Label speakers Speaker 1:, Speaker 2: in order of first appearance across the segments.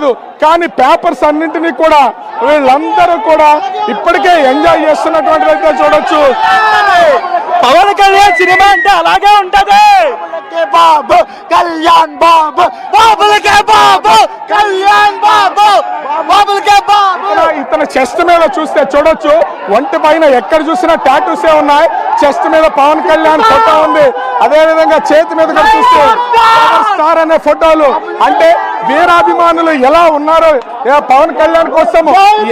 Speaker 1: లేదు. కానీ పేపర్స్ అన్నింటినీ కూడా వీళ్ళందరూ కూడా ఇప్పటికే ఎంజాయ్ చేస్తున్నటువంటిది అయితే చూడొచ్చు.
Speaker 2: పవన్ కళ్యాణ్ సినిమా అంటే అలాగే ఉంటది.
Speaker 3: బాబు కళ్యాణ్ బాబు, బాబులకే బాబు కళ్యాణ్ బాబు, బాబులకే బాబు.
Speaker 1: ఇతని చెస్ట్ మీద చూస్తే చూడొచ్చు, ఒంటి పైన ఎక్కడ చూసినా టాటూసే ఉన్నాయి. చెస్ట్ మీద పవన్ కళ్యాణ్ ఫోటో ఉంది. అదే విధంగా చేతి మీద కూడా చూస్తే పవర్ స్టార్ అనే ఫోటోలు. అంటే వీరాభిమానులు ఎలా ఉన్నారు, పవన్ కళ్యాణ్ కోసం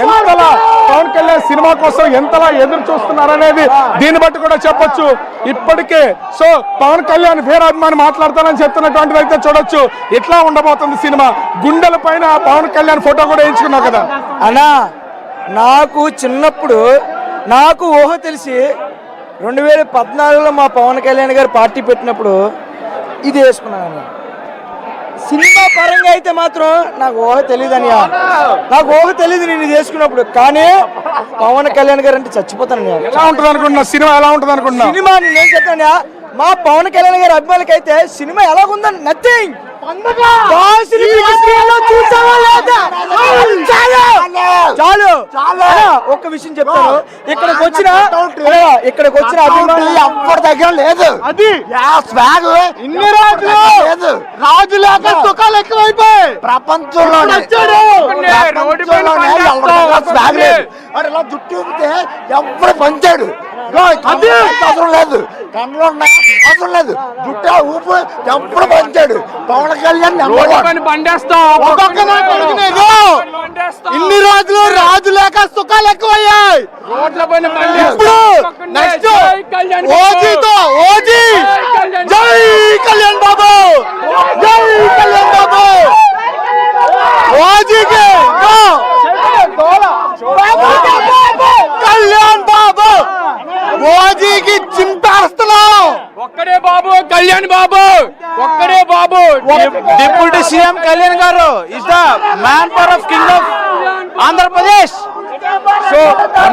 Speaker 1: ఎంతలా, పవన్ కళ్యాణ్ సినిమా కోసం ఎంతలా ఎదురు చూస్తున్నారు అనేది దీన్ని బట్టి కూడా చెప్పొచ్చు. ఇప్పటికే సో పవన్ కళ్యాణ్ వీరాభిమాని మాట్లాడతానని చెప్తున్నటువంటిది అయితే చూడొచ్చు. ఎట్లా ఉండబోతుంది సినిమా. గుండెల పైన పవన్ కళ్యాణ్ ఫోటో కూడా వేయించుకున్నావు కదా
Speaker 2: అన్నా. నాకు చిన్నప్పుడు నాకు ఊహ తెలిసి 2014లో మా పవన్ కళ్యాణ్ గారు పార్టీ పెట్టినప్పుడు ఇది వేసుకున్నాను. సినిమా పరంగా అయితే మాత్రం నాకు ఊహ తెలియదు అనియా, నాకు ఊహ తెలియదు నేను ఇది వేసుకున్నప్పుడు. కానీ పవన్ కళ్యాణ్ గారు అంటే చచ్చిపోతాను.
Speaker 1: ఎలా ఉంటుంది అనుకుంటున్నా సినిమా, ఎలా ఉంటుంది అనుకుంటున్నా
Speaker 2: సినిమా నేను చెప్తాను. మా పవన్ కళ్యాణ్ గారి అభిమానులకి అయితే సినిమా ఎలాగుందని నథింగ్. చాలు ఒక్క విషయం చెప్తాను. ఇక్కడికి వచ్చిన అభిమానులు
Speaker 3: ఎవ్వరి దగ్గర లేదు.
Speaker 2: అది
Speaker 3: స్వాగ్
Speaker 2: ఇన్ని రోజులు
Speaker 3: లేదు.
Speaker 2: రాజు లేక సుఖాలు ఎక్కువైపోయి
Speaker 3: ప్రపంచంలోనే స్వాగ్ లేదు. మరి ఇలా జుట్టు ఊపితే ఎవరు పంచాడు అవసరం లేదు, కన్నులు ఉన్నాయి అవసరం లేదు, జుట్టు ఊపు ఎప్పుడు పంచాడు. పవన్ కళ్యాణ్
Speaker 2: ఇన్ని రోజులు రాజు లేక సుఖాలు ఎక్కువయ్యాయి. ఇప్పుడు నెక్స్ట్ ఓజీతో ఓజీ జై కళ్యాణ్ బాబు, జై కళ్యాణ్ బాబు. ఓజీకి కళ్యాణ్ బాబు, ఓజీకి చింపేస్తున్నాం.
Speaker 4: ఒక్కడే బాబు కళ్యాణ్ బాబు, ఒక్కడే బాబు.
Speaker 2: డిప్యూటీ సీఎం కళ్యాణ్ గారు is the man power of king of Andhra Pradesh.
Speaker 1: So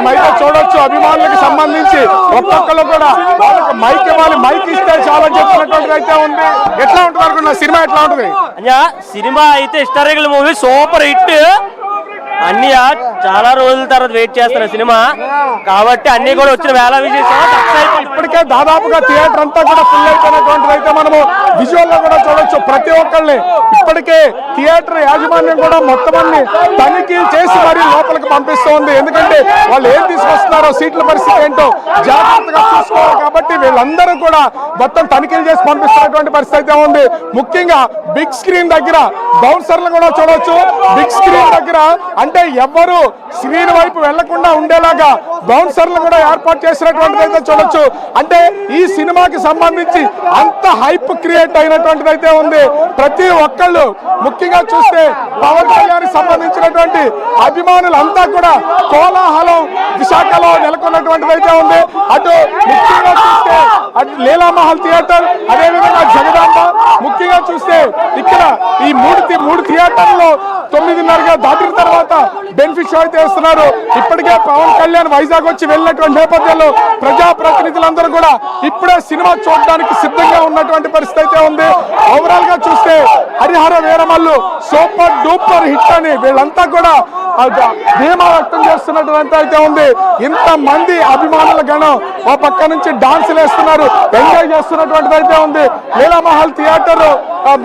Speaker 1: అయితే చూడొచ్చు అభిమానులకు సంబంధించి ఒక్కొక్కరు కూడా వాళ్ళకి మైక్ ఇవ్వాలి, మైక్ ఇస్తే చాలా చెప్పినటువంటిది అయితే ఉంది. ఎట్లా ఉంటుంది అనుకున్నా సినిమా, ఎట్లా ఉంటుంది
Speaker 4: సినిమా అయితే హిస్టారికల్ మూవీ, సూపర్ హిట్. అన్ని చాలా రోజుల తర్వాత వెయిట్ చేస్తున్న సినిమా కాబట్టి అన్ని కూడా వచ్చిన వేళ విశేషం.
Speaker 1: ఇప్పటికే దాదాపుగా థియేటర్ అంతా కూడా ఫుల్ అయిపోయినటువంటిది అయితే మనము విజువల్ లో కూడా చూడొచ్చు. ప్రతి ఒక్కరిని ఇప్పటికే థియేటర్ యాజమాన్యం కూడా మొత్తం అన్ని తనిఖీలు చేసి మరీ లోపలికి పంపిస్తోంది. ఎందుకంటే వాళ్ళు ఏం తీసుకొస్తున్నారో, సీట్ల పరిస్థితి ఏంటో జాగ్రత్తగా చూసుకోవాలి కాబట్టి వీళ్ళందరూ కూడా మొత్తం తనిఖీలు చేసి పంపిస్తున్నటువంటి పరిస్థితి అయితే ఉంది. ముఖ్యంగా బిగ్ స్క్రీన్ దగ్గర బౌన్సర్లు కూడా చూడొచ్చు. బిగ్ స్క్రీన్ దగ్గర అంటే ఎవ్వరు స్క్రీన్ వైపు వెళ్లకుండా ఉండేలాగా బౌన్సర్లు కూడా ఏర్పాటు చేసినటువంటిది అయితే చూడొచ్చు. అంటే ఈ సినిమాకి సంబంధించి అంత హైప్ క్రియేట్ అయినటువంటిది అయితే ఉంది. ప్రతి ఒక్కళ్ళు ముఖ్యంగా చూస్తే పవన్ కళ్యాణ్ సంబంధించినటువంటి అభిమానులు అంతా కూడా కోలాహలం విశాఖలో నెలకొన్నటువంటిది అయితే ఉంది. అటు ముఖ్యంగా చూస్తే అటు లీలామహల్ థియేటర్, అదేవిధంగా జగదాంబ, ముఖ్యంగా చూస్తే ఇక్కడ ఈ మూడు థియేటర్లో 9:30 దాటిన తర్వాత బెనిఫిట్ షో అయితే ఇస్తున్నారు. ఇప్పటికే పవన్ కళ్యాణ్ వైజాగ్ వచ్చి వెళ్ళినటువంటి నేపథ్యంలో ప్రజాప్రతినిధులందరూ కూడా ఇప్పుడే సినిమా చూడడానికి సిద్ధంగా ఉన్నటువంటి పరిస్థితి అయితే ఉంది. ఓవరాల్ గా చూస్తే Harihara Veeramallu super duper hit అని వీళ్ళంతా కూడా ధీమా వ్యక్తం చేస్తున్నటువంటి అయితే ఉంది. ఇంత మంది అభిమానుల గణం ఆ పక్క నుంచి డాన్సులు వేస్తున్నారు, ఎంజాయ్ చేస్తున్నటువంటిది అయితే ఉంది. లీలామహల్ థియేటర్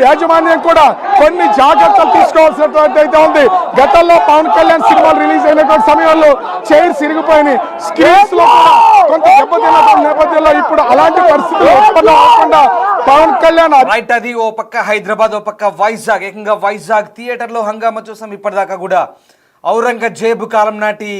Speaker 1: యాజమాన్యం కూడా కొన్ని జాగ్రత్తలు తీసుకోవాల్సినటువంటి అయితే ఉంది. గతంలో పవన్ కళ్యాణ్ సినిమాలు రిలీజ్ అయినటువంటి సమయంలో చైర్స్ ఇరిగిపోయినాయి, స్క్రీన్స్ లో కూడా కొంత దెబ్బతిన్నటువంటి నేపథ్యంలో ఇప్పుడు అలాంటి పరిస్థితులు ఉత్పన్నం అవ్వకుండా పవన్ కళ్యాణ్
Speaker 5: రైట్. అది ఓ పక్క హైదరాబాద్, ఓ పక్క వైజాగ్. ఏకంగా వైజాగ్ థియేటర్ లో హంగామా చూసాం ఇప్పటిదాకా కూడా. ఔరంగజేబు కాలం నాటి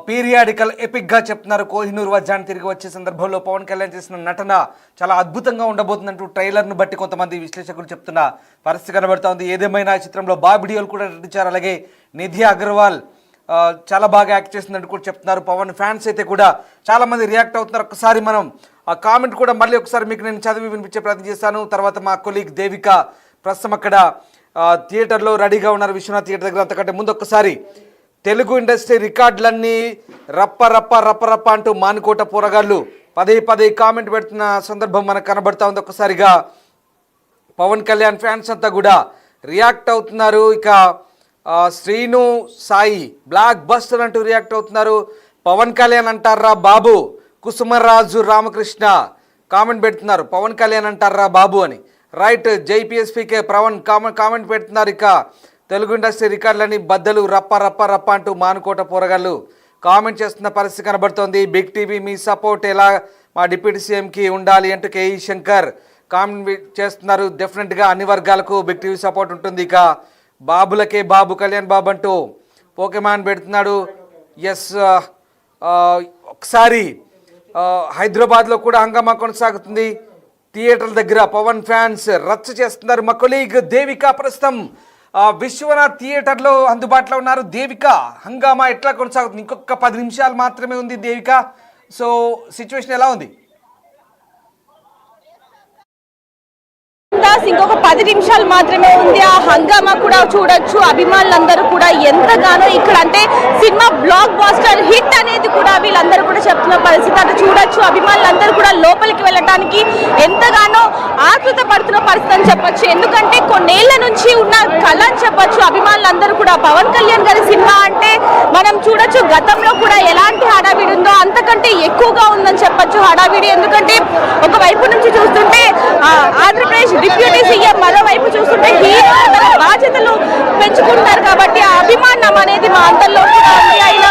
Speaker 5: పీరియాడికల్ ఎపిక్ గా చెప్తున్నారు. కోహినూర్ వజ్జాన్ తిరిగి వచ్చే సందర్భంలో పవన్ కళ్యాణ్ చేసిన నటన చాలా అద్భుతంగా ఉండబోతుందంటూ ట్రైలర్ను బట్టి కొంతమంది విశ్లేషకులు చెప్తున్న పరిస్థితి కనబడుతోంది. ఏదేమైనా ఈ చిత్రంలో బాబిడియోలు కూడా నటించారు, అలాగే నిధి అగర్వాల్ చాలా బాగా యాక్ట్ చేసిందంటూ కూడా చెప్తున్నారు. పవన్ ఫ్యాన్స్ అయితే కూడా చాలా మంది రియాక్ట్ అవుతున్నారు. ఒకసారి మనం ఆ కామెంట్ కూడా మళ్ళీ ఒకసారి మీకు నేను చదివి వినిపించే ప్రయత్నం చేస్తాను. తర్వాత మా కొలీగ్ దేవిక ప్రస్తుతం అక్కడ థియేటర్లో రెడీగా ఉన్నారు, విశ్వనాథ్ థియేటర్ దగ్గర. అంతకంటే ముందు ఒక్కసారి తెలుగు ఇండస్ట్రీ రికార్డులన్నీ రప్ప రప్ప రప్ప రప్ప అంటూ మానుకోట పోరగాళ్ళు పదే కామెంట్ పెడుతున్న సందర్భం మనకు కనబడతా ఉంది. ఒక్కసారిగా పవన్ కళ్యాణ్ ఫ్యాన్స్ అంతా కూడా రియాక్ట్ అవుతున్నారు. ఇక శ్రీను సాయి బ్లాక్ బస్టర్ అంటూ రియాక్ట్ అవుతున్నారు. పవన్ కళ్యాణ్ అంటారా బాబు. కుసుమరాజు రామకృష్ణ కామెంట్ పెడుతున్నారు పవన్ కళ్యాణ్ అంటారా బాబు అని. రైట్. జైపీఎస్పీకే ప్రవణ్ కామెంట్ పెడుతున్నారు. ఇక తెలుగు ఇండస్ట్రీ రికార్డులని బద్దలు రప్ప రప్ప రప్ప అంటూ మానుకోట పోరగాళ్ళు కామెంట్ చేస్తున్న పరిస్థితి కనబడుతోంది. బిగ్ టీవీ మీ సపోర్ట్ ఎలా మా డిప్యూటీ సీఎంకి ఉండాలి అంటూ కేఈ శంకర్ కామెంట్ చేస్తున్నారు. డెఫినెట్గా అన్ని వర్గాలకు బిగ్ టీవీ సపోర్ట్ ఉంటుంది. ఇక బాబులకే బాబు కళ్యాణ్ బాబు అంటూ పోకెమాన్ పెడుతున్నాడు. ఎస్, ఒకసారి హైదరాబాద్లో కూడా హంగామా కొనసాగుతుంది. థియేటర్ల దగ్గర పవన్ ఫ్యాన్స్ రచ్చ చేస్తున్నారు. మా కొలీగ్ దేవిక ప్రస్తుతం విశ్వనాథ్ థియేటర్లో అందుబాటులో ఉన్నారు. దేవిక, హంగామా ఎట్లా కొనసాగుతుంది? ఇంకొక 10 నిమిషాలు మాత్రమే ఉంది దేవిక. సో సిచ్యువేషన్ ఎలా ఉంది?
Speaker 6: ఇంకొక 10 నిమిషాలు మాత్రమే ఉంది. ఆ హంగామా కూడా చూడొచ్చు. అభిమానులందరూ కూడా ఎంతగానో ఇక్కడ అంటే సినిమా బ్లాక్ బాస్టర్ హిట్ అనేది కూడా వీళ్ళందరూ కూడా చెప్తున్న పరిస్థితి. అటు చూడొచ్చు. అభిమానులందరూ కూడా లోపలికి వెళ్ళడానికి ఎంతగానో ఆతృత పడుతున్న పరిస్థితి అని చెప్పొచ్చు. ఎందుకంటే కొన్నేళ్ల నుంచి ఉన్న కళ అని చెప్పొచ్చు. అభిమానులందరూ కూడా పవన్ కళ్యాణ్ గారి సినిమా అంటే మనం చూడొచ్చు గతంలో కూడా ఎలాంటి హడావిడి ఉందో అంతకంటే ఎక్కువగా ఉందని చెప్పొచ్చు హడావిడి. ఎందుకంటే ఒకవైపు నుంచి చూస్తుంటే ఆంధ్రప్రదేశ్ డిప్యూటీ సీఎం, మరోవైపు చూస్తుంటే హీరో బాధ్యతలు పెంచుకుంటారు కాబట్టి ఆ అభిమానం అనేది మా అందరిలో కూడా ఉంది. అయినా